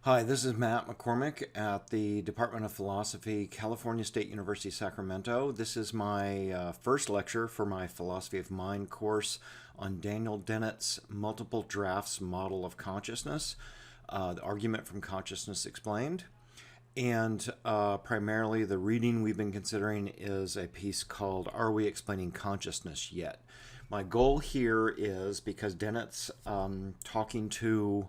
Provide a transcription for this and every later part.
Hi, this is Matt McCormick at the Department of Philosophy, California State University, Sacramento. This is my first lecture for my Philosophy of Mind course on Daniel Dennett's multiple drafts model of consciousness, the argument from consciousness explained. And primarily the reading we've been considering is a piece called Are We Explaining Consciousness Yet? My goal here is because Dennett's talking to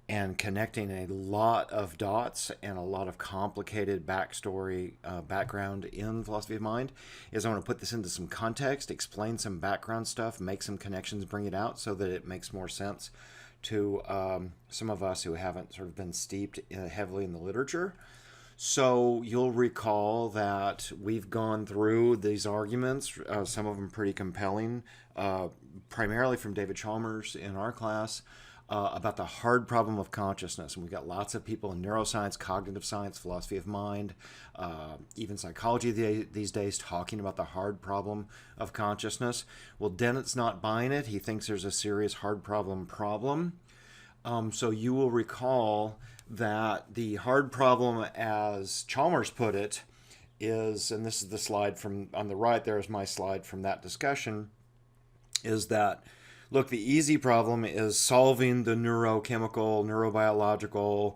and connecting a lot of dots and a lot of complicated background in philosophy of mind, is I want to put this into some context, explain some background stuff, make some connections, bring it out so that it makes more sense to some of us who haven't sort of been steeped heavily in the literature. So you'll recall that we've gone through these arguments, some of them pretty compelling, primarily from David Chalmers in our class, about the hard problem of consciousness. And we've got lots of people in neuroscience, cognitive science, philosophy of mind, even psychology these days talking about the hard problem of consciousness. Well, Dennett's not buying it. He thinks there's a serious hard problem. So you will recall that the hard problem, as Chalmers put it, is, and this is the slide from on the right, there is my slide from that discussion, is that look, the easy problem is solving the neurochemical, neurobiological,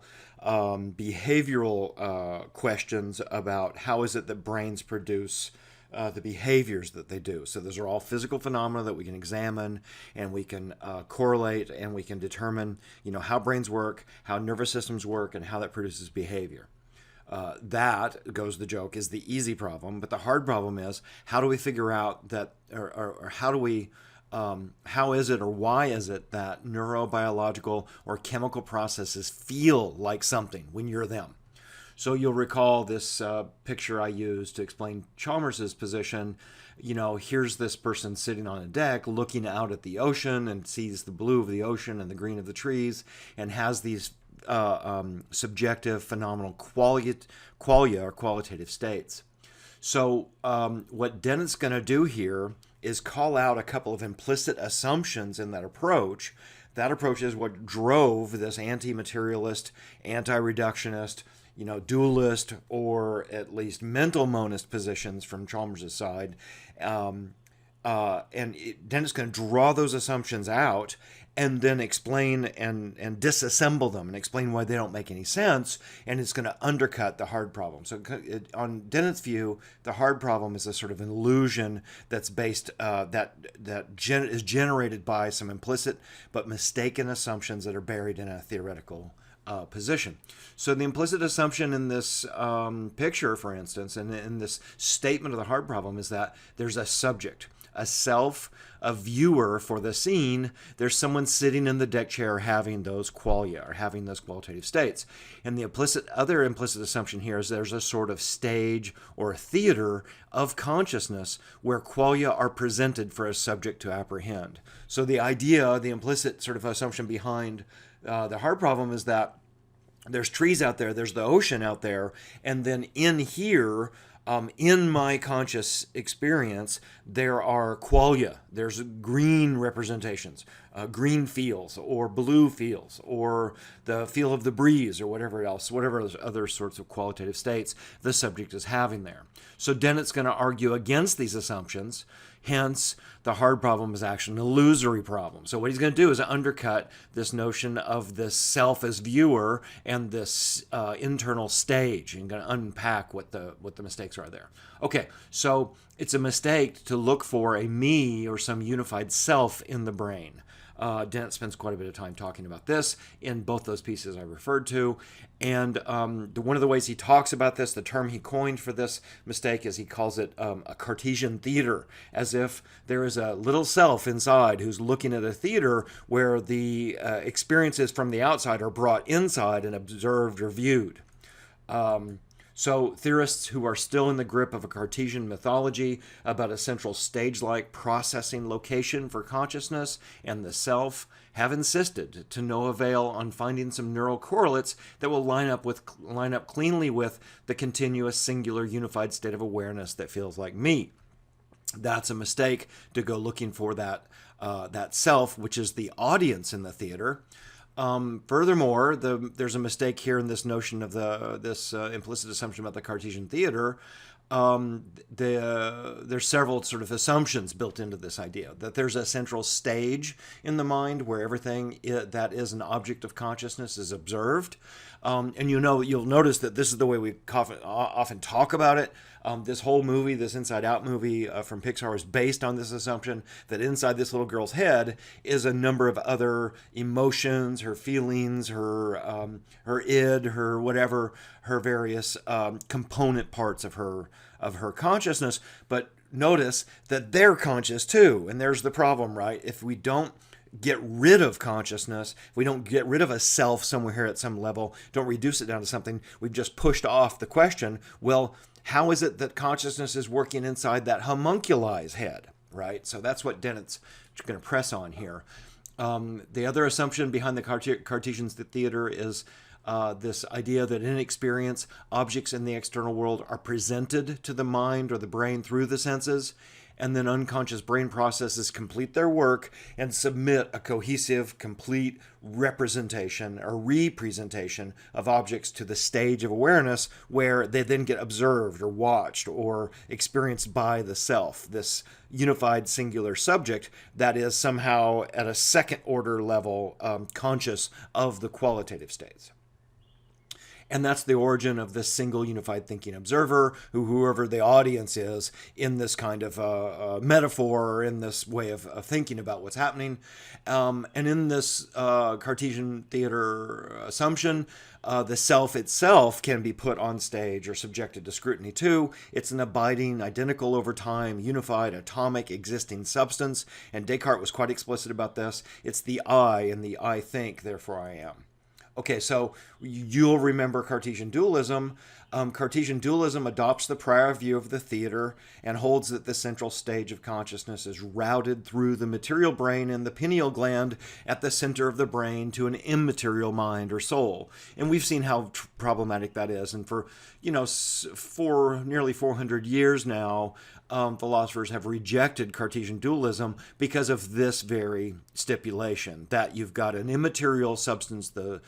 behavioral questions about how is it that brains produce the behaviors that they do. So those are all physical phenomena that we can examine and we can correlate and we can determine, how brains work, how nervous systems work, and how that produces behavior. That, goes the joke, is the easy problem. But the hard problem is how do we figure out that, or how do we how is it or why is it that neurobiological or chemical processes feel like something when you're them? So you'll recall this picture I used to explain Chalmers's position. Here's this person sitting on a deck looking out at the ocean and sees the blue of the ocean and the green of the trees and has these subjective phenomenal qualia or qualitative states. So what Dennett's going to do here is call out a couple of implicit assumptions in that approach. That approach is what drove this anti-materialist, anti-reductionist, dualist, or at least mental monist positions from Chalmers' side. Dennett's going to draw those assumptions out and then explain and disassemble them and explain why they don't make any sense, and it's going to undercut the hard problem. So on Dennett's view, the hard problem is a sort of an illusion that's based, is generated by some implicit but mistaken assumptions that are buried in a theoretical position. So the implicit assumption in this picture, for instance, and in this statement of the hard problem is that there's a subject, a self, a viewer for the scene. There's someone sitting in the deck chair having those qualia or having those qualitative states. And the other implicit assumption here is there's a sort of stage or theater of consciousness where qualia are presented for a subject to apprehend. So the idea, the implicit sort of assumption behind the hard problem is that there's trees out there, there's the ocean out there, and then in here, in my conscious experience, there are qualia. There's green representations, green feels, or blue feels, or the feel of the breeze, or whatever else, whatever other sorts of qualitative states the subject is having there. So Dennett's going to argue against these assumptions. Hence, the hard problem is actually an illusory problem. So what he's going to do is undercut this notion of the self as viewer and this internal stage, and going to unpack what the mistakes are there. Okay, so it's a mistake to look for a me or some unified self in the brain. Dennett spends quite a bit of time talking about this in both those pieces I referred to. And one of the ways he talks about this, the term he coined for this mistake, is he calls it a Cartesian theater, as if there is a little self inside who's looking at a theater where the experiences from the outside are brought inside and observed or viewed. So theorists who are still in the grip of a Cartesian mythology about a central stage-like processing location for consciousness and the self have insisted to no avail on finding some neural correlates that will line up cleanly with the continuous singular unified state of awareness that feels like me. That's a mistake to go looking for that self, which is the audience in the theater. Furthermore, there's a mistake here in this notion of this implicit assumption about the Cartesian theater. There's several sort of assumptions built into this idea that there's a central stage in the mind where everything that is an object of consciousness is observed. And you'll notice that this is the way we often talk about it. This whole movie, this Inside Out movie from Pixar, is based on this assumption that inside this little girl's head is a number of other emotions, her feelings, her id, her whatever, her various component parts of her consciousness. But notice that they're conscious too, and there's the problem, right? If we don't get rid of consciousness, if we don't get rid of a self somewhere here at some level, don't reduce it down to something, we've just pushed off the question, well, how is it that consciousness is working inside that homunculi's head, right? So that's what Dennett's going to press on here. The other assumption behind the Cartesian theater is this idea that in experience, objects in the external world are presented to the mind or the brain through the senses, and then unconscious brain processes complete their work and submit a cohesive, complete representation or representation of objects to the stage of awareness where they then get observed or watched or experienced by the self, this unified singular subject that is somehow at a second order level conscious of the qualitative states. And that's the origin of this single unified thinking observer, whoever the audience is in this kind of metaphor or in this way of thinking about what's happening. And in this Cartesian theater assumption, the self itself can be put on stage or subjected to scrutiny too. It's an abiding, identical over time, unified, atomic, existing substance. And Descartes was quite explicit about this. It's the I and the I think, therefore I am. Okay, so you'll remember Cartesian dualism. Cartesian dualism adopts the prior view of the theater and holds that the central stage of consciousness is routed through the material brain and the pineal gland at the center of the brain to an immaterial mind or soul. And we've seen how problematic that is. And for nearly 400 years now, philosophers have rejected Cartesian dualism because of this very stipulation, that you've got an immaterial substance, the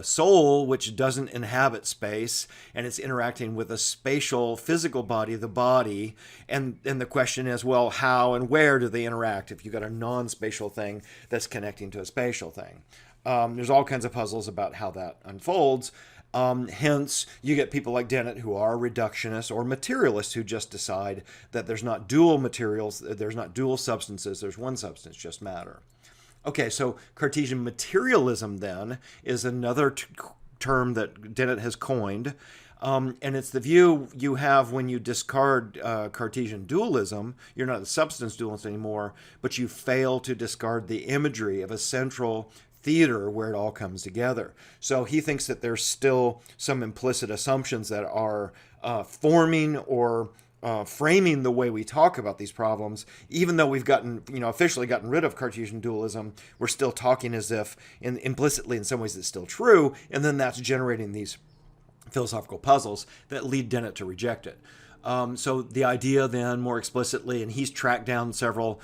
soul, which doesn't inhabit space, and it's interacting with a spatial physical body, the body, and the question is, well, how and where do they interact if you've got a non-spatial thing that's connecting to a spatial thing? There's all kinds of puzzles about how that unfolds. Hence, you get people like Dennett who are reductionists or materialists who just decide that there's not dual materials, there's not dual substances, there's one substance, just matter. Okay, so Cartesian materialism then is another term that Dennett has coined, and it's the view you have when you discard Cartesian dualism. You're not a substance dualist anymore, but you fail to discard the imagery of a central theater where it all comes together. So he thinks that there's still some implicit assumptions that are forming or framing the way we talk about these problems. Even though we've officially gotten rid of Cartesian dualism, we're still talking as if implicitly in some ways it's still true, and then that's generating these philosophical puzzles that lead Dennett to reject it. So the idea then more explicitly, and he's tracked down several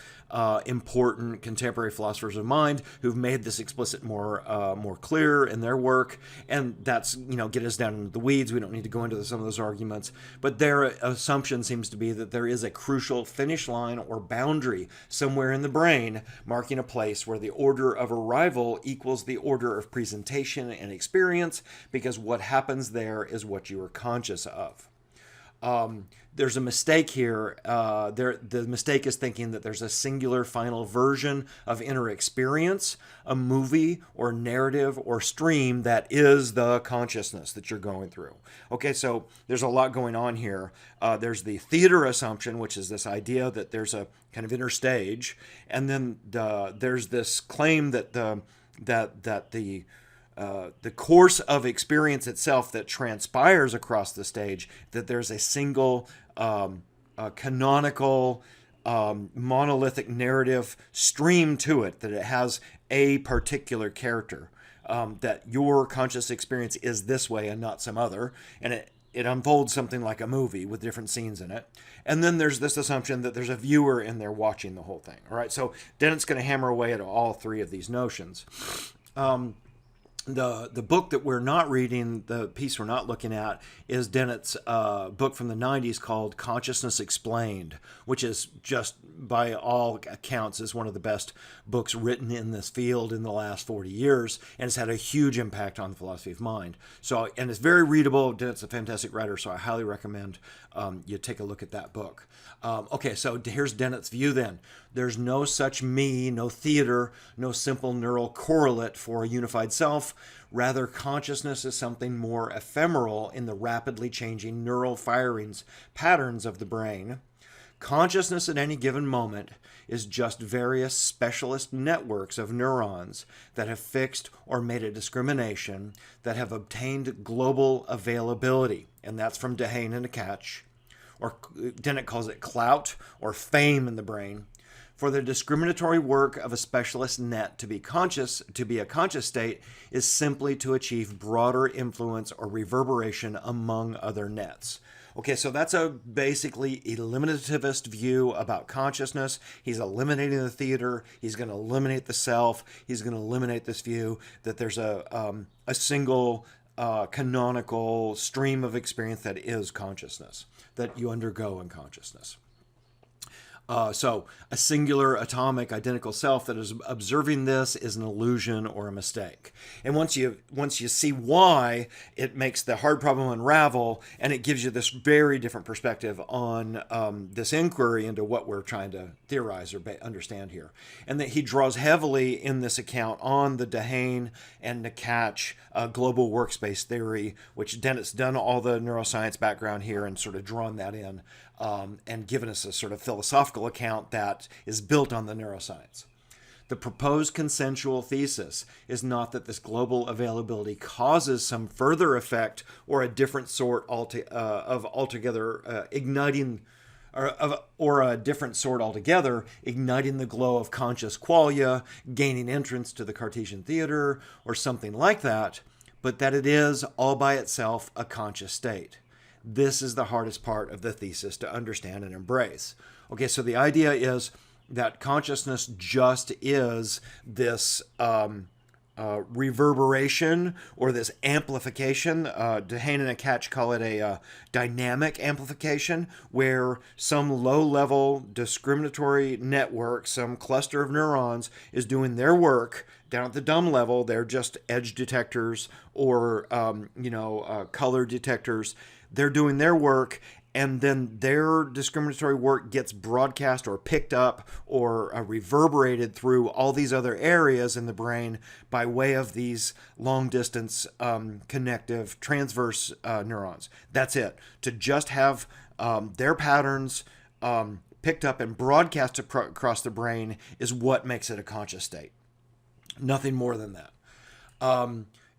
important contemporary philosophers of mind who've made this explicit more clear in their work, and that's get us down into the weeds. We don't need to go into some of those arguments, but their assumption seems to be that there is a crucial finish line or boundary somewhere in the brain marking a place where the order of arrival equals the order of presentation and experience, because what happens there is what you are conscious of. There's a mistake here. The mistake is thinking that there's a singular final version of inner experience, a movie or narrative or stream that is the consciousness that you're going through. Okay, so there's a lot going on here. There's the theater assumption, which is this idea that there's a kind of inner stage, and then there's this claim that the course of experience itself that transpires across the stage, that there's a single canonical monolithic narrative stream to it, that it has a particular character, that your conscious experience is this way and not some other, and it unfolds something like a movie with different scenes in it. And then there's this assumption that there's a viewer in there watching the whole thing. All right, so Dennett's going to hammer away at all three of these notions. The book that we're not reading, the piece we're not looking at, is Dennett's book from the 90s called Consciousness Explained, which is just, by all accounts, is one of the best books written in this field in the last 40 years, and it's had a huge impact on the philosophy of mind. So, and it's very readable. Dennett's a fantastic writer, so I highly recommend you take a look at that book. Okay, so here's Dennett's view then. There's no such me, no theater, no simple neural correlate for a unified self. Rather, consciousness is something more ephemeral in the rapidly changing neural firings patterns of the brain. Consciousness at any given moment is just various specialist networks of neurons that have fixed or made a discrimination that have obtained global availability. And that's from Dennett and Catch, or Dennett calls it clout or fame in the brain. For the discriminatory work of a specialist net to be a conscious state is simply to achieve broader influence or reverberation among other nets. Okay, so that's a basically eliminativist view about consciousness. He's eliminating the theater. He's going to eliminate the self. He's going to eliminate this view that there's a single canonical stream of experience that is consciousness, that you undergo in consciousness. So a singular atomic identical self that is observing this is an illusion or a mistake. And once you see why, it makes the hard problem unravel, and it gives you this very different perspective on this inquiry into what we're trying to theorize or understand here. And that he draws heavily in this account on the Dennett and Catch global workspace theory, which Dennett's done all the neuroscience background here and sort of drawn that in. And given us a sort of philosophical account that is built on the neuroscience. The proposed consensual thesis is not that this global availability causes some further effect or a different sort altogether igniting, or a different sort altogether, igniting the glow of conscious qualia, gaining entrance to the Cartesian Theater, or something like that, but that it is all by itself a conscious state. This is the hardest part of the thesis to understand and embrace. Okay, so the idea is that consciousness just is this reverberation or this amplification. Dennett and Catch call it a dynamic amplification, where some low-level discriminatory network, some cluster of neurons, is doing their work. Down at the dumb level, they're just edge detectors or color detectors. They're doing their work, and then their discriminatory work gets broadcast or picked up or reverberated through all these other areas in the brain by way of these long-distance connective transverse neurons. That's it. To just have their patterns picked up and broadcast across the brain is what makes it a conscious state. Nothing more than that.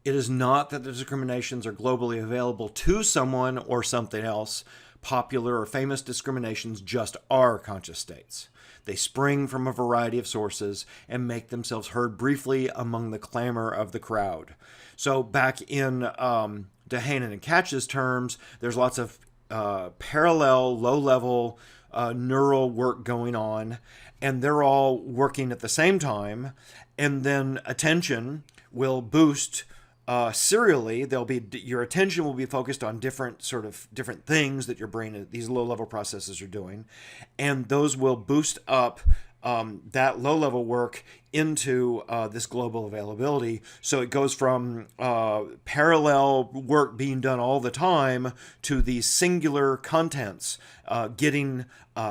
It is not that the discriminations are globally available to someone or something else. Popular or famous discriminations just are conscious states. They spring from a variety of sources and make themselves heard briefly among the clamor of the crowd. So back in Dennett and Catch's terms, there's lots of parallel, low-level neural work going on, and they're all working at the same time, and then attention will boost serially. Your attention will be focused on different things that your brain, these low-level processes, are doing, and those will boost up that low-level work into this global availability. So it goes from parallel work being done all the time to these singular contents getting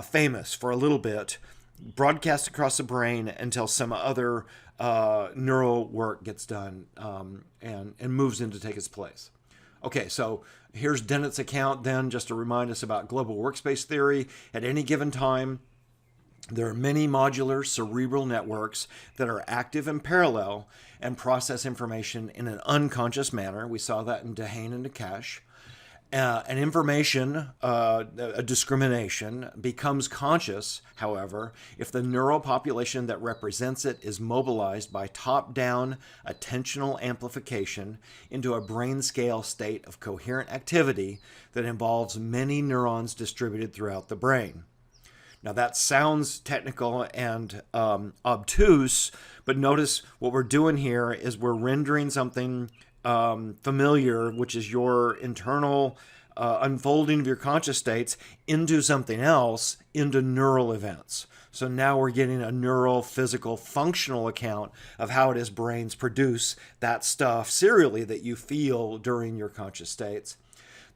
famous for a little bit, broadcast across the brain until some other neural work gets done and moves in to take its place. Okay, so here's Dennett's account then, just to remind us about global workspace theory. At any given time, there are many modular cerebral networks that are active in parallel and process information in an unconscious manner. We saw that in Dennett and Catch. An information, a discrimination, becomes conscious, however, if the neural population that represents it is mobilized by top-down attentional amplification into a brain-scale state of coherent activity that involves many neurons distributed throughout the brain. Now that sounds technical and obtuse, but notice what we're doing here is we're rendering something familiar, which is your internal unfolding of your conscious states, into something else, into neural events. So now we're getting a neural, physical, functional account of how it is brains produce that stuff serially that you feel during your conscious states.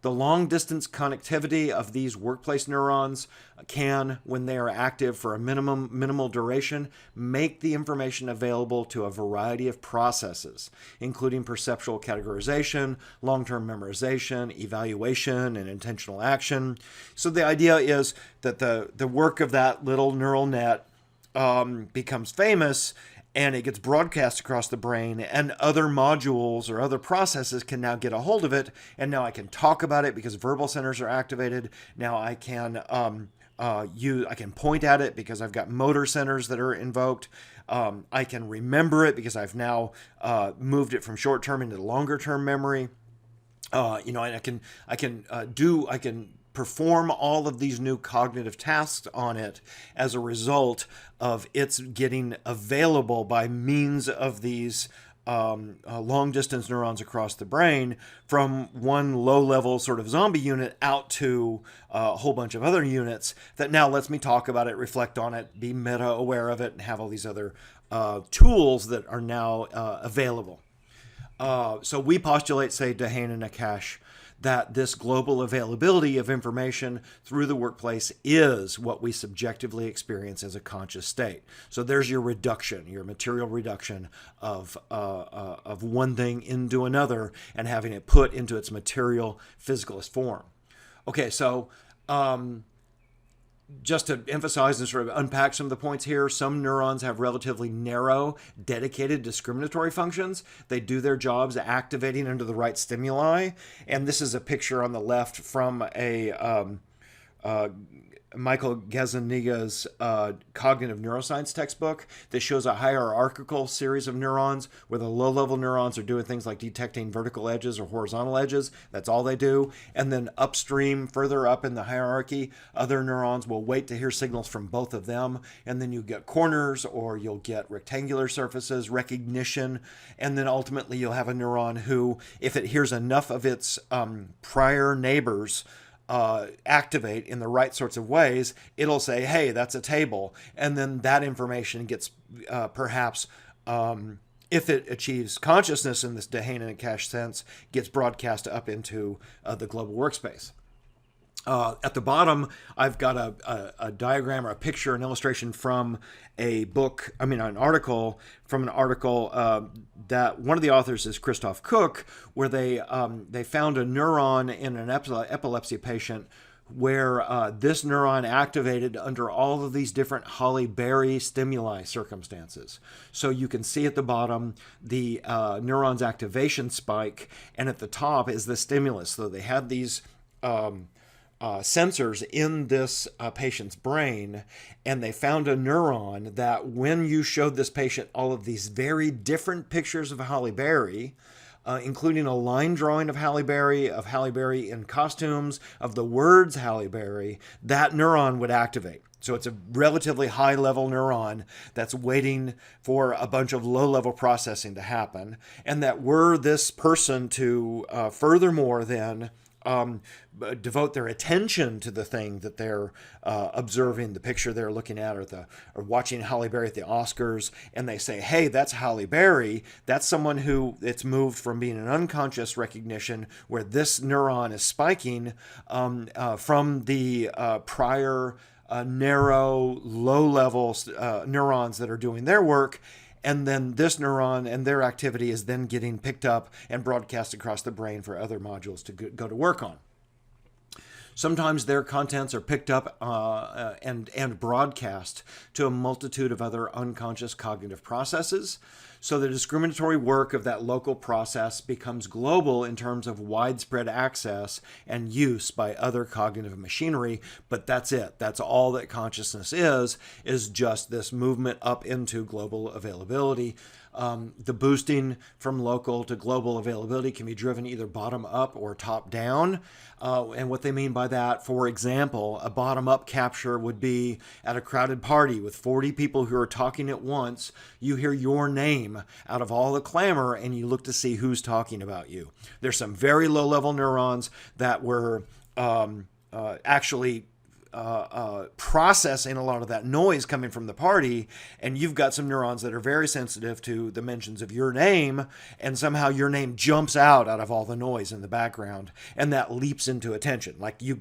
The long-distance connectivity of these workplace neurons can, when they are active for a minimal duration, make the information available to a variety of processes, including perceptual categorization, long-term memorization, evaluation, and intentional action. So the idea is that the work of that little neural net becomes famous, and it gets broadcast across the brain, and other modules or other processes can now get a hold of it, and now I can talk about it because verbal centers are activated. Now I can I can point at it because I've got motor centers that are invoked. I can remember it because I've now moved it from short-term into longer-term memory. And I can perform all of these new cognitive tasks on it as a result of its getting available by means of these long-distance neurons across the brain from one low-level sort of zombie unit out to a whole bunch of other units that now lets me talk about it, reflect on it, be meta-aware of it, and have all these other tools that are now available. So we postulate, say, Dennett and Akash, that this global availability of information through the workplace is what we subjectively experience as a conscious state. So there's your reduction, your material reduction of one thing into another and having it put into its material physicalist form. Okay, so just to emphasize and sort of unpack some of the points here, some neurons have relatively narrow, dedicated discriminatory functions. They do their jobs activating under the right stimuli. And this is a picture on the left from a Michael Gazzaniga's cognitive neuroscience textbook that shows a hierarchical series of neurons where the low-level neurons are doing things like detecting vertical edges or horizontal edges. That's all they do. And then upstream, further up in the hierarchy, other neurons will wait to hear signals from both of them. And then you get corners, or you'll get rectangular surfaces, recognition. And then ultimately you'll have a neuron who, if it hears enough of its prior neighbors activate in the right sorts of ways, it'll say, hey, that's a table. And then that information gets perhaps, if it achieves consciousness in this Dennett and Akash sense, gets broadcast up into the global workspace. At the bottom, I've got a diagram or a picture, an illustration from an article that one of the authors is Christoph Koch, where they found a neuron in an epilepsy patient where this neuron activated under all of these different Halle Berry stimuli circumstances. So you can see at the bottom the neuron's activation spike, and at the top is the stimulus. So they had these sensors in this patient's brain, and they found a neuron that when you showed this patient all of these very different pictures of Halle Berry, including a line drawing of Halle Berry in costumes, of the words Halle Berry, that neuron would activate. So it's a relatively high-level neuron that's waiting for a bunch of low-level processing to happen, and that were this person to furthermore then devote their attention to the thing that they're observing, the picture they're looking at, or watching Halle Berry at the Oscars, and they say, hey, that's Halle Berry. That's someone who it's moved from being an unconscious recognition where this neuron is spiking from the prior narrow, low-level neurons that are doing their work. And then this neuron and their activity is then getting picked up and broadcast across the brain for other modules to go to work on. Sometimes their contents are picked up and broadcast to a multitude of other unconscious cognitive processes. So the discriminatory work of that local process becomes global in terms of widespread access and use by other cognitive machinery, but that's it. That's all that consciousness is just this movement up into global availability. The boosting from local to global availability can be driven either bottom up or top down. And what they mean by that, for example, a bottom up capture would be at a crowded party with 40 people who are talking at once. You hear your name out of all the clamor and you look to see who's talking about you. There's some very low level neurons that were actually processing a lot of that noise coming from the party, and you've got some neurons that are very sensitive to the mentions of your name, and somehow your name jumps out of all the noise in the background, and that leaps into attention. Like you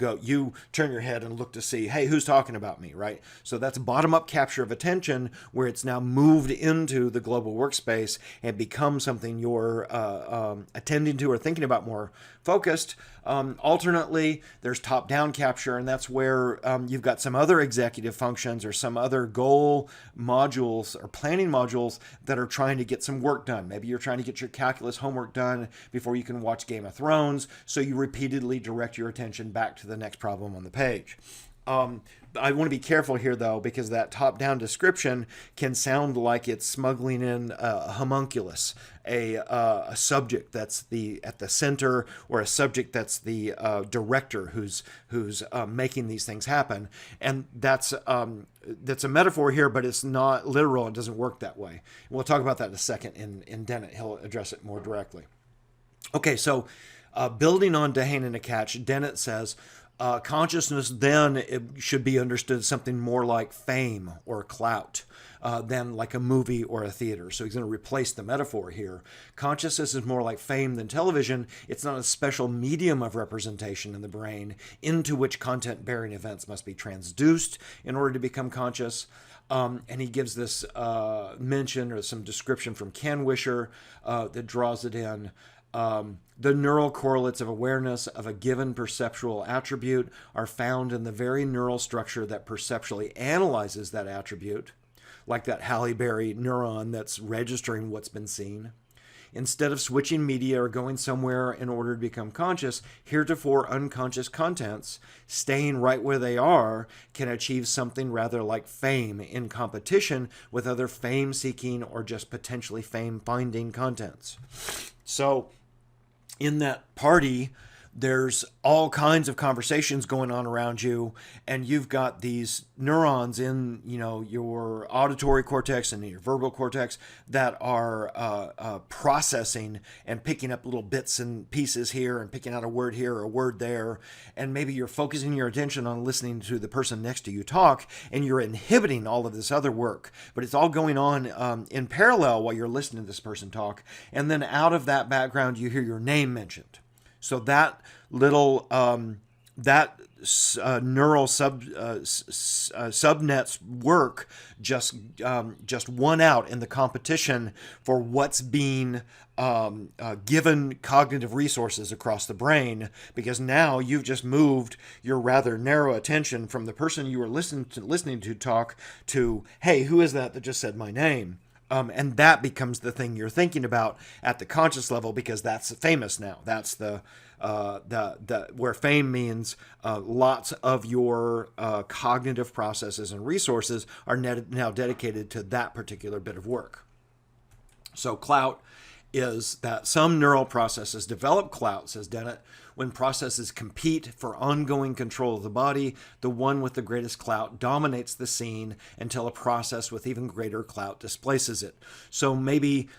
turn your head and look to see, hey, who's talking about me, right? So that's bottom-up capture of attention, where it's now moved into the global workspace and becomes something you're attending to or thinking about more focused. Alternately, there's top-down capture, and that's where you've got some other executive functions or some other goal modules or planning modules that are trying to get some work done. Maybe you're trying to get your calculus homework done before you can watch Game of Thrones, so you repeatedly direct your attention back to the next problem on the page. I want to be careful here, though, because that top-down description can sound like it's smuggling in a homunculus, a subject that's at the center, or a subject that's the director who's making these things happen. And that's a metaphor here, but it's not literal. It doesn't work that way. We'll talk about that in a second in Dennett. He'll address it more directly. Okay, so building on Dehane and Akach, Dennett says, consciousness then it should be understood as something more like fame or clout than like a movie or a theater. So he's going to replace the metaphor here. Consciousness is more like fame than television. It's not a special medium of representation in the brain into which content-bearing events must be transduced in order to become conscious. And he gives this mention or some description from Ken Wisher that draws it in. The neural correlates of awareness of a given perceptual attribute are found in the very neural structure that perceptually analyzes that attribute, like that Halle Berry neuron that's registering what's been seen. Instead of switching media or going somewhere in order to become conscious, heretofore unconscious contents, staying right where they are, can achieve something rather like fame in competition with other fame-seeking or just potentially fame-finding contents. So, in that party, there's all kinds of conversations going on around you, and you've got these neurons in, your auditory cortex and your verbal cortex that are processing and picking up little bits and pieces here and picking out a word here or a word there. And maybe you're focusing your attention on listening to the person next to you talk, and you're inhibiting all of this other work. But it's all going on in parallel while you're listening to this person talk. And then out of that background, you hear your name mentioned. So that little neural subnet's work just won out in the competition for what's being given cognitive resources across the brain, because now you've just moved your rather narrow attention from the person you were listening to talk to, hey, who is that just said my name? And that becomes the thing you're thinking about at the conscious level, because that's famous now. That's the where fame means lots of your cognitive processes and resources are now dedicated to that particular bit of work. So clout is that some neural processes develop clout, says Dennett, when processes compete for ongoing control of the body. The one with the greatest clout dominates the scene until a process with even greater clout displaces it. So maybe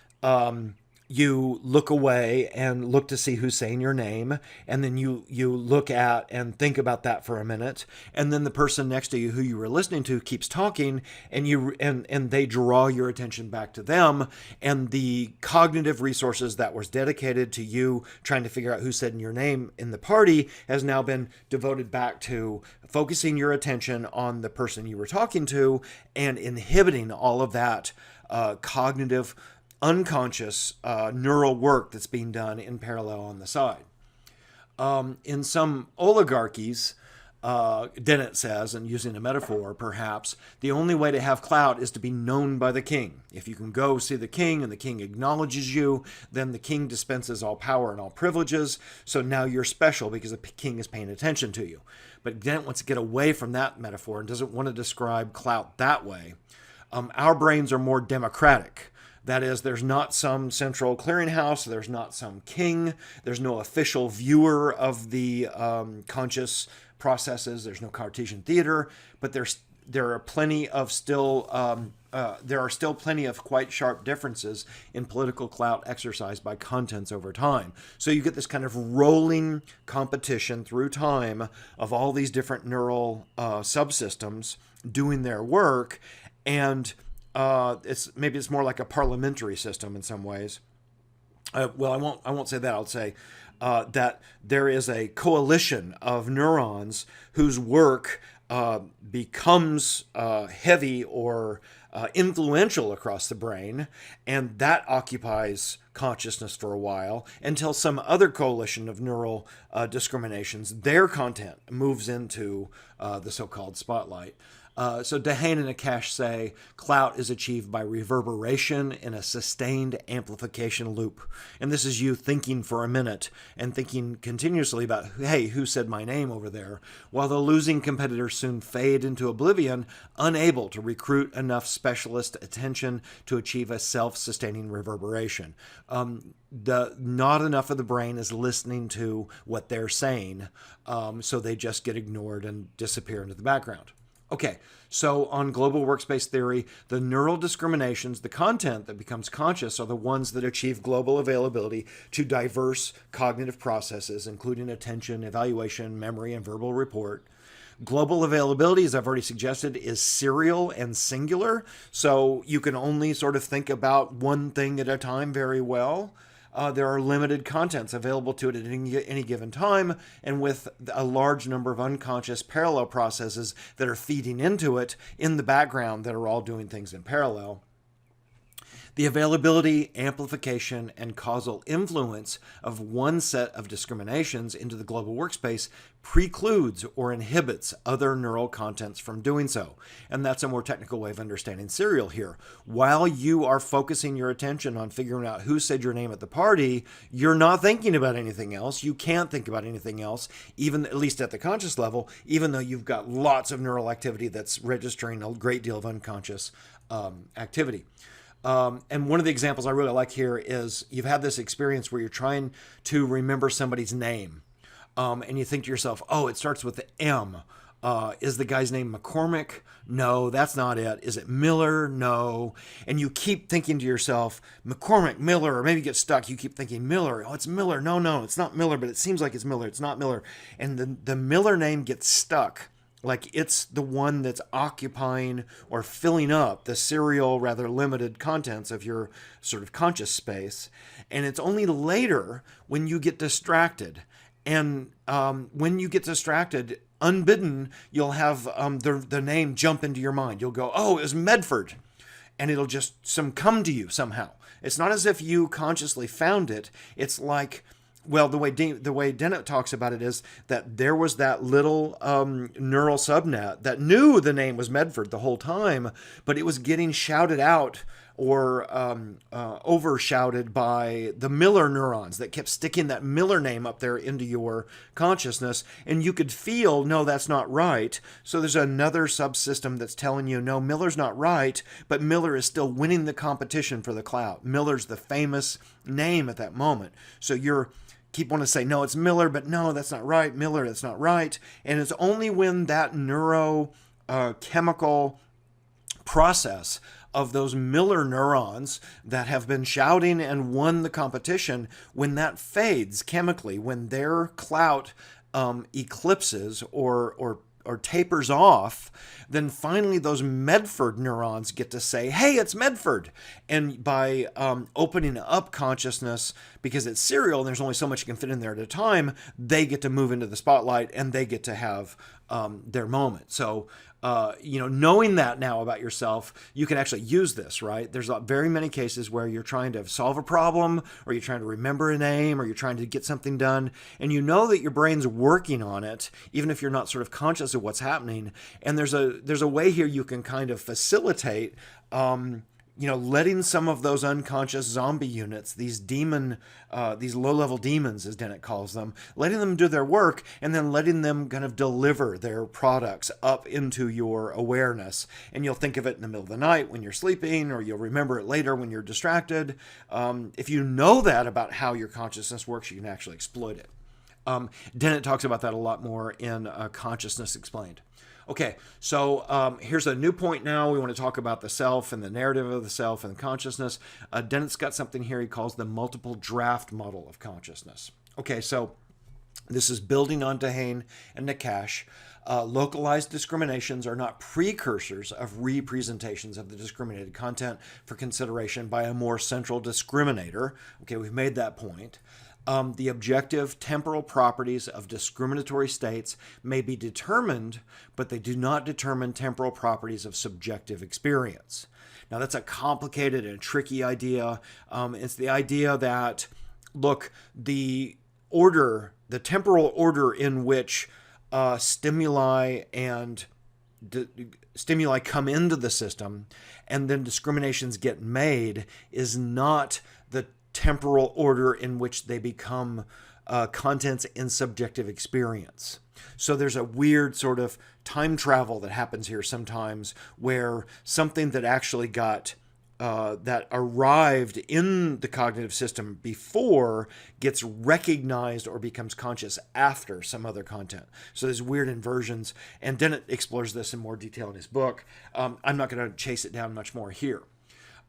you look away and look to see who's saying your name, and then you look at and think about that for a minute, and then the person next to you who you were listening to keeps talking, and they draw your attention back to them, and the cognitive resources that was dedicated to you trying to figure out who said your name in the party has now been devoted back to focusing your attention on the person you were talking to and inhibiting all of that cognitive unconscious neural work that's being done in parallel on the side. In some oligarchies, Dennett says, and using a metaphor perhaps, the only way to have clout is to be known by the king. If you can go see the king and the king acknowledges you, then the king dispenses all power and all privileges, so now you're special because the king is paying attention to you. But Dennett wants to get away from that metaphor and doesn't want to describe clout that way. Our brains are more democratic. That is, there's not some central clearinghouse, there's not some king, there's no official viewer of the conscious processes, there's no Cartesian theater, but there are plenty of there are still plenty of quite sharp differences in political clout exercised by contents over time. So you get this kind of rolling competition through time of all these different neural subsystems doing their work, and it's more like a parliamentary system in some ways. Well, I won't say that. I'll say that there is a coalition of neurons whose work becomes heavy or influential across the brain, and that occupies consciousness for a while until some other coalition of neural discriminations, their content moves into the so-called spotlight. So Dehane and Akash say clout is achieved by reverberation in a sustained amplification loop. And this is you thinking for a minute and thinking continuously about, hey, who said my name over there? While the losing competitors soon fade into oblivion, unable to recruit enough specialist attention to achieve a self-sustaining reverberation. Not enough of the brain is listening to what they're saying, so they just get ignored and disappear into the background. Okay, so on global workspace theory, the neural discriminations, the content that becomes conscious, are the ones that achieve global availability to diverse cognitive processes, including attention, evaluation, memory, and verbal report. Global availability, as I've already suggested, is serial and singular, so you can only sort of think about one thing at a time very well. There are limited contents available to it at any given time, and with a large number of unconscious parallel processes that are feeding into it in the background that are all doing things in parallel. The availability, amplification, and causal influence of one set of discriminations into the global workspace precludes or inhibits other neural contents from doing so. And that's a more technical way of understanding serial here. While you are focusing your attention on figuring out who said your name at the party, you're not thinking about anything else. You can't think about anything else, even at least at the conscious level, even though you've got lots of neural activity that's registering a great deal of unconscious activity. And one of the examples I really like here is you've had this experience where you're trying to remember somebody's name, and you think to yourself, oh, it starts with the M. Is the guy's name McCormick? No, that's not it. Is it Miller? No. And you keep thinking to yourself, McCormick, Miller, or maybe you get stuck. You keep thinking Miller. Oh, it's Miller. No, it's not Miller, but it seems like it's Miller. It's not Miller. And the Miller name gets stuck. Like it's the one that's occupying or filling up the serial, rather limited contents of your sort of conscious space. And it's only later when you get distracted. And when you get distracted, unbidden, you'll have the name jump into your mind. You'll go, oh, it was Medford. And it'll just come to you somehow. It's not as if you consciously found it. It's like... Well, the way Dennett talks about it is that there was that little neural subnet that knew the name was Medford the whole time, but it was getting shouted out or overshouted by the Miller neurons that kept sticking that Miller name up there into your consciousness, and you could feel, no, that's not right. So there's another subsystem that's telling you, no, Miller's not right, but Miller is still winning the competition for the clout. Miller's the famous name at that moment. So you're keep wanting to say, no, it's Miller, but no, that's not right. Miller, that's not right. And it's only when that neurochemical process of those Miller neurons that have been shouting and won the competition, when that fades chemically, when their clout eclipses or tapers off, then finally those Medford neurons get to say, hey, it's Medford. And by opening up consciousness, because it's serial and there's only so much you can fit in there at a time, they get to move into the spotlight and they get to have their moment. So, knowing that now about yourself, you can actually use this, right? There's very many cases where you're trying to solve a problem, or you're trying to remember a name, or you're trying to get something done, and you know that your brain's working on it, even if you're not sort of conscious of what's happening. And there's a way here you can kind of facilitate letting some of those unconscious zombie units, these low-level demons, as Dennett calls them, letting them do their work and then letting them kind of deliver their products up into your awareness. And you'll think of it in the middle of the night when you're sleeping, or you'll remember it later when you're distracted. If you know that about how your consciousness works, you can actually exploit it. Dennett talks about that a lot more in Consciousness Explained. Okay, so here's a new point now. We want to talk about the self and the narrative of the self and consciousness. Dennett's got something here he calls the multiple draft model of consciousness. Okay, so this is building on Dehaene and Nakash. Localized discriminations are not precursors of representations of the discriminated content for consideration by a more central discriminator. Okay, we've made that point. The objective temporal properties of discriminatory states may be determined, but they do not determine temporal properties of subjective experience. Now, that's a complicated and tricky idea. It's the idea that, look, the temporal order in which stimuli come into the system and then discriminations get made is not the temporal order in which they become contents in subjective experience. So there's a weird sort of time travel that happens here sometimes, where something that actually that arrived in the cognitive system before gets recognized or becomes conscious after some other content. So there's weird inversions, and Dennett explores this in more detail in his book. I'm not going to chase it down much more here.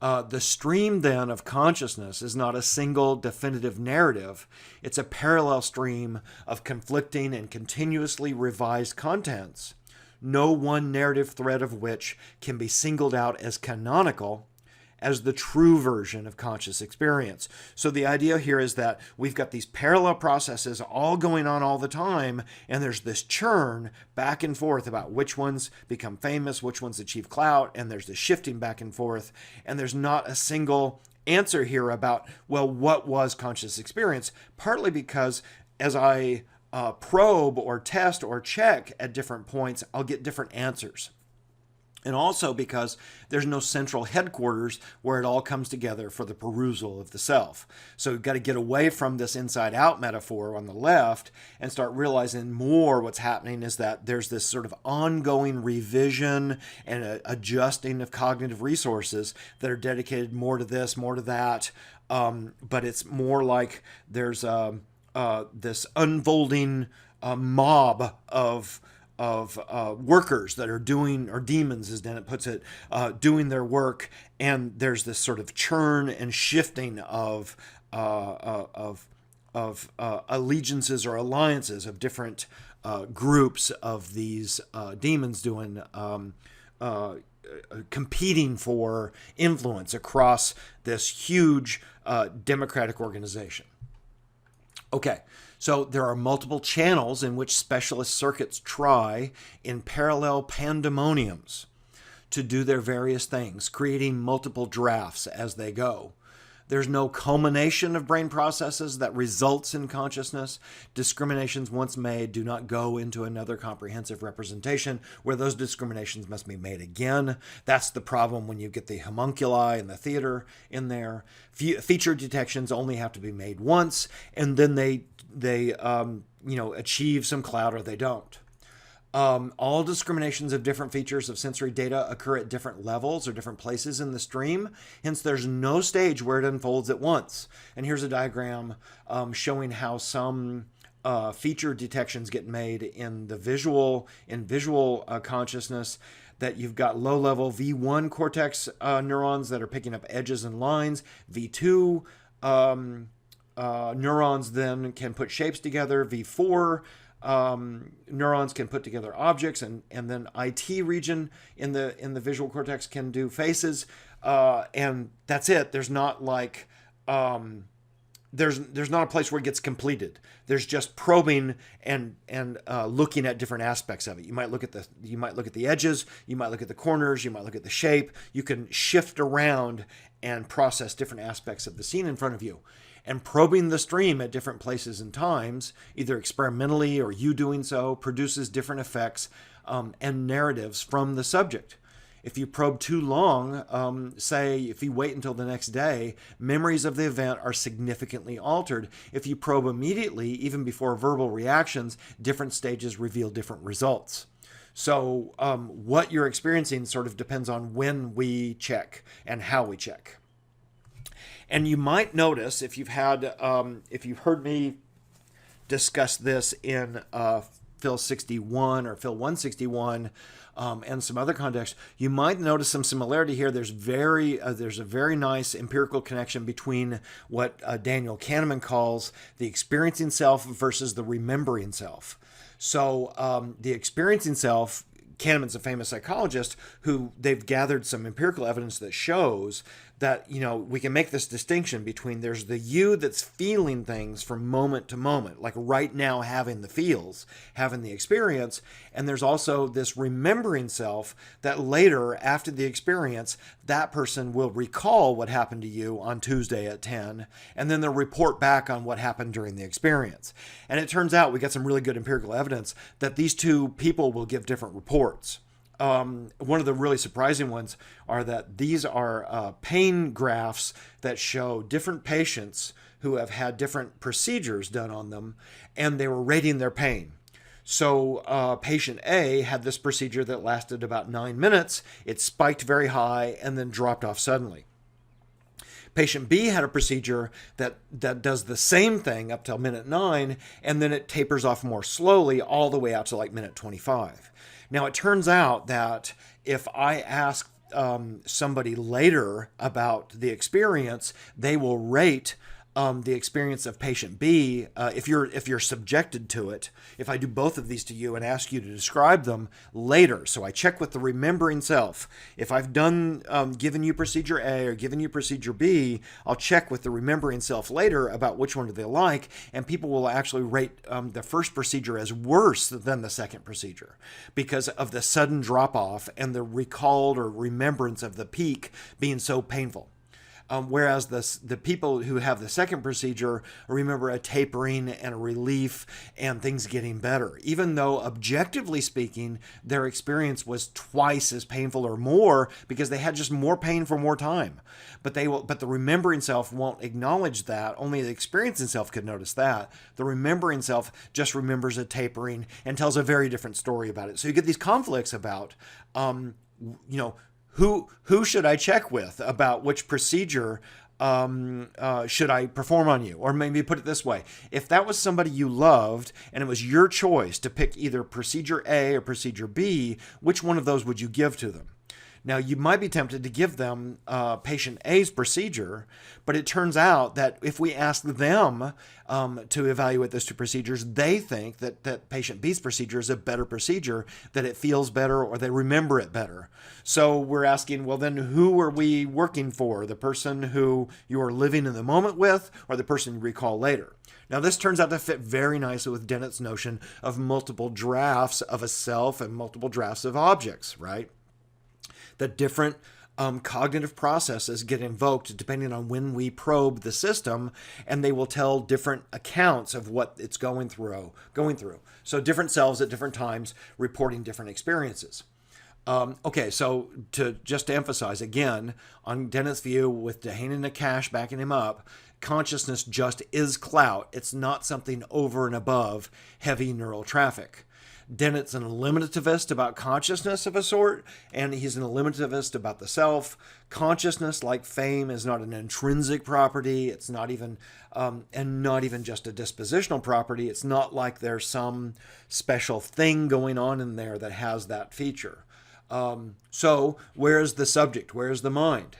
The stream, then, of consciousness is not a single definitive narrative. It's a parallel stream of conflicting and continuously revised contents, no one narrative thread of which can be singled out as canonical as the true version of conscious experience. So the idea here is that we've got these parallel processes all going on all the time, and there's this churn back and forth about which ones become famous, which ones achieve clout, and there's this shifting back and forth, and there's not a single answer here about, well, what was conscious experience? Partly because as I probe or test or check at different points, I'll get different answers. And also because there's no central headquarters where it all comes together for the perusal of the self. So we've got to get away from this inside-out metaphor on the left and start realizing more what's happening is that there's this sort of ongoing revision and adjusting of cognitive resources that are dedicated more to this, more to that. But it's more like there's this unfolding mob of workers that are doing, or demons, as Dennett puts it, doing their work, and there's this sort of churn and shifting of allegiances or alliances of different groups of these demons doing competing for influence across this huge democratic organization. Okay. So there are multiple channels in which specialist circuits try in parallel pandemoniums to do their various things, creating multiple drafts as they go. There's no culmination of brain processes that results in consciousness. Discriminations once made do not go into another comprehensive representation where those discriminations must be made again. That's the problem when you get the homunculi and the theater in there. Feature detections only have to be made once, and then they achieve some clout or they don't. All discriminations of different features of sensory data occur at different levels or different places in the stream. Hence, there's no stage where it unfolds at once. And here's a diagram showing how some feature detections get made in the visual consciousness. That you've got low-level V1 cortex neurons that are picking up edges and lines. V2 neurons then can put shapes together. V4 neurons can put together objects, and then IT region in the visual cortex can do faces, and that's it. There's not like there's not a place where it gets completed. There's just probing and looking at different aspects of it. You might look at the edges, you might look at the corners, you might look at the shape. You can shift around and process different aspects of the scene in front of you. And probing the stream at different places and times, either experimentally or you doing so, produces different effects and narratives from the subject. If you probe too long, say if you wait until the next day, memories of the event are significantly altered. If you probe immediately, even before verbal reactions, different stages reveal different results. So what you're experiencing sort of depends on when we check and how we check. And you might notice if you've heard me discuss this in Phil 61 or Phil 161 and some other contexts, you might notice some similarity here. There's a very nice empirical connection between what Daniel Kahneman calls the experiencing self versus the remembering self. So the experiencing self, Kahneman's a famous psychologist who they've gathered some empirical evidence that shows that, we can make this distinction between there's the you that's feeling things from moment to moment, like right now having the feels, having the experience, and there's also this remembering self that later, after the experience, that person will recall what happened to you on Tuesday at 10, and then they'll report back on what happened during the experience. And it turns out we got some really good empirical evidence that these two people will give different reports. One of the really surprising ones are that these are pain graphs that show different patients who have had different procedures done on them, and they were rating their pain. So patient A had this procedure that lasted about 9 minutes. It spiked very high and then dropped off suddenly. Patient B had a procedure that does the same thing up till minute 9, and then it tapers off more slowly all the way out to like minute 25. Now, it turns out that if I ask somebody later about the experience, they will rate the experience of patient B, if you're subjected to it, if I do both of these to you and ask you to describe them later. So I check with the remembering self. If I've done given you procedure A or given you procedure B, I'll check with the remembering self later about which one do they like, and people will actually rate the first procedure as worse than the second procedure because of the sudden drop off and the recalled or remembrance of the peak being so painful. Whereas the people who have the second procedure remember a tapering and a relief and things getting better, even though objectively speaking, their experience was twice as painful or more because they had just more pain for more time. But the remembering self won't acknowledge that. Only the experiencing self could notice that. The remembering self just remembers a tapering and tells a very different story about it. So you get these conflicts about, who should I check with about which procedure should I perform on you? Or maybe put it this way. If that was somebody you loved and it was your choice to pick either procedure A or procedure B, which one of those would you give to them? Now, you might be tempted to give them patient A's procedure, but it turns out that if we ask them to evaluate those two procedures, they think that patient B's procedure is a better procedure, that it feels better, or they remember it better. So we're asking, well, then who are we working for? The person who you are living in the moment with, or the person you recall later? Now, this turns out to fit very nicely with Dennett's notion of multiple drafts of a self and multiple drafts of objects, right? That different cognitive processes get invoked depending on when we probe the system, and they will tell different accounts of what it's going through. So different selves at different times reporting different experiences. So to emphasize again, on Dennett's view with Dehaene and Nakash backing him up, consciousness just is clout. It's not something over and above heavy neural traffic. Dennett's an eliminativist about consciousness of a sort, and he's an eliminativist about the self. Consciousness, like fame, is not an intrinsic property. It's not even, and not even just a dispositional property. It's not like there's some special thing going on in there that has that feature. So where's the subject? Where's the mind?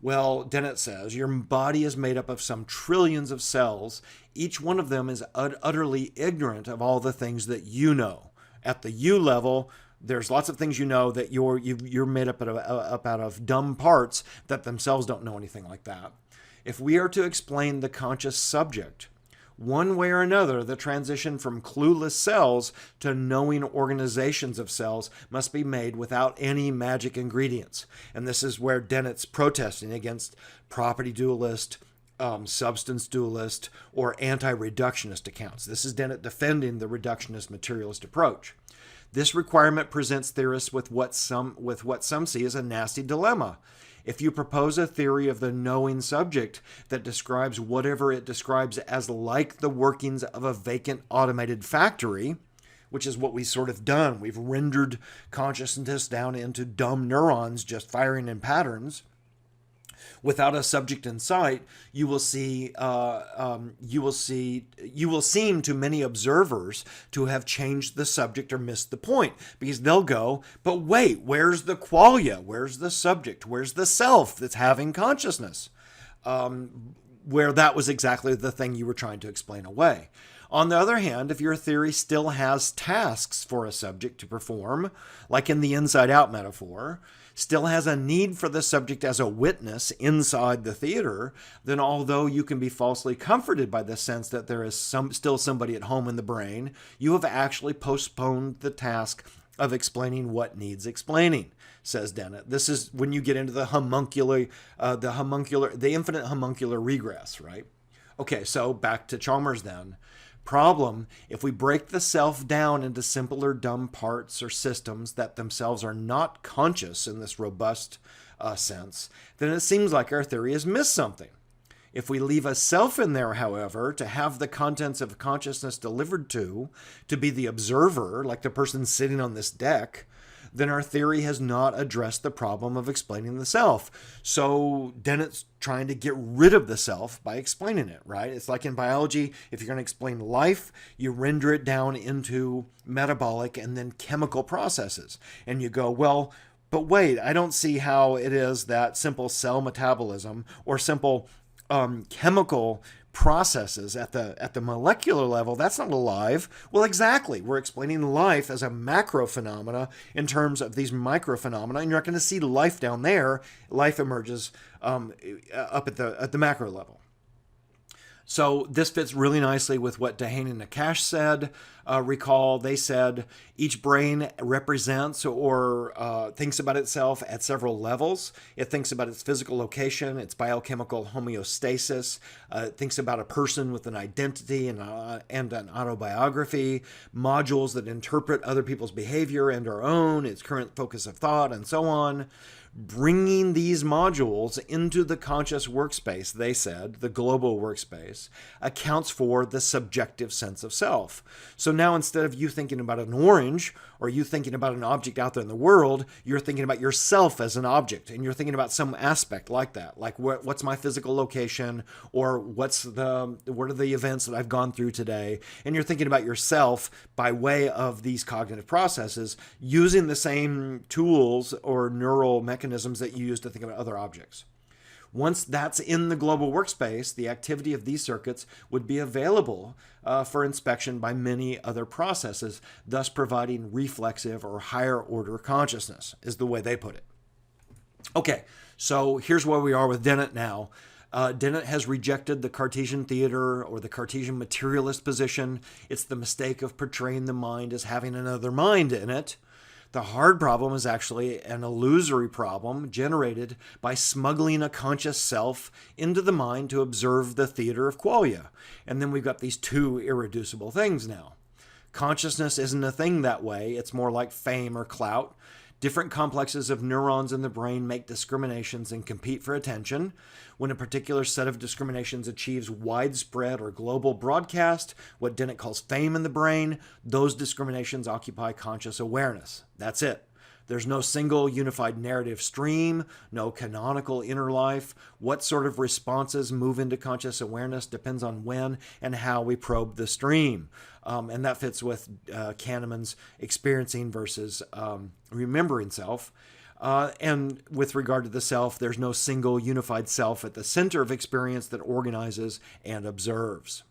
Well, Dennett says, your body is made up of some trillions of cells. Each one of them is utterly ignorant of all the things that you know. At the you level, there's lots of things you know that you're made up out of dumb parts that themselves don't know anything like that. If we are to explain the conscious subject, one way or another, the transition from clueless cells to knowing organizations of cells must be made without any magic ingredients. And this is where Dennett's protesting against property dualist, substance dualist, or anti-reductionist accounts. This is Dennett defending the reductionist materialist approach. This requirement presents theorists with what some see as a nasty dilemma. If you propose a theory of the knowing subject that describes whatever it describes as like the workings of a vacant automated factory, which is what we've sort of done, we've rendered consciousness down into dumb neurons just firing in patterns, without a subject in sight, you will seem to many observers to have changed the subject or missed the point, because they'll go, but wait, where's the qualia? Where's the subject? Where's the self that's having consciousness? Where that was exactly the thing you were trying to explain away. On the other hand, if your theory still has tasks for a subject to perform, like in the inside-out metaphor, still has a need for the subject as a witness inside the theater, then although you can be falsely comforted by the sense that there is still somebody at home in the brain, you have actually postponed the task of explaining what needs explaining, says Dennett. This is when you get into the infinite homuncular regress, right? Okay, so back to Chalmers then. Problem, if we break the self down into simpler dumb parts or systems that themselves are not conscious in this robust sense, then it seems like our theory has missed something. If we leave a self in there, however, to have the contents of consciousness delivered to be the observer, like the person sitting on this deck, then our theory has not addressed the problem of explaining the self. So Dennett's trying to get rid of the self by explaining it, right? It's like in biology, if you're going to explain life, you render it down into metabolic and then chemical processes. And you go, well, but wait, I don't see how it is that simple cell metabolism or simple chemical processes at the molecular level, that's not alive. Well, exactly. We're explaining life as a macro phenomena in terms of these micro phenomena, and you're not going to see life down there. Life emerges up at the macro level. So this fits really nicely with what Dehaene and Nakash said. Recall, they said each brain represents or thinks about itself at several levels. It thinks about its physical location, its biochemical homeostasis. It thinks about a person with an identity and an autobiography, modules that interpret other people's behavior and our own, its current focus of thought, and so on. Bringing these modules into the conscious workspace, they said, the global workspace, accounts for the subjective sense of self. So now instead of you thinking about an orange or you thinking about an object out there in the world, you're thinking about yourself as an object, and you're thinking about some aspect like that, like what's my physical location, or what are the events that I've gone through today, and you're thinking about yourself by way of these cognitive processes using the same tools or neural mechanisms that you use to think about other objects. Once that's in the global workspace, the activity of these circuits would be available for inspection by many other processes, thus providing reflexive or higher order consciousness, is the way they put it. Okay, so here's where we are with Dennett now. Dennett has rejected the Cartesian Theater or the Cartesian Materialist position. It's the mistake of portraying the mind as having another mind in it. The hard problem is actually an illusory problem generated by smuggling a conscious self into the mind to observe the theater of qualia. And then we've got these two irreducible things now. Consciousness isn't a thing that way. It's more like fame or clout. Different complexes of neurons in the brain make discriminations and compete for attention. When a particular set of discriminations achieves widespread or global broadcast, what Dennett calls fame in the brain, those discriminations occupy conscious awareness. That's it. There's no single unified narrative stream, no canonical inner life. What sort of responses move into conscious awareness depends on when and how we probe the stream. And that fits with Kahneman's experiencing versus remembering self. And with regard to the self, there's no single unified self at the center of experience that organizes and observes.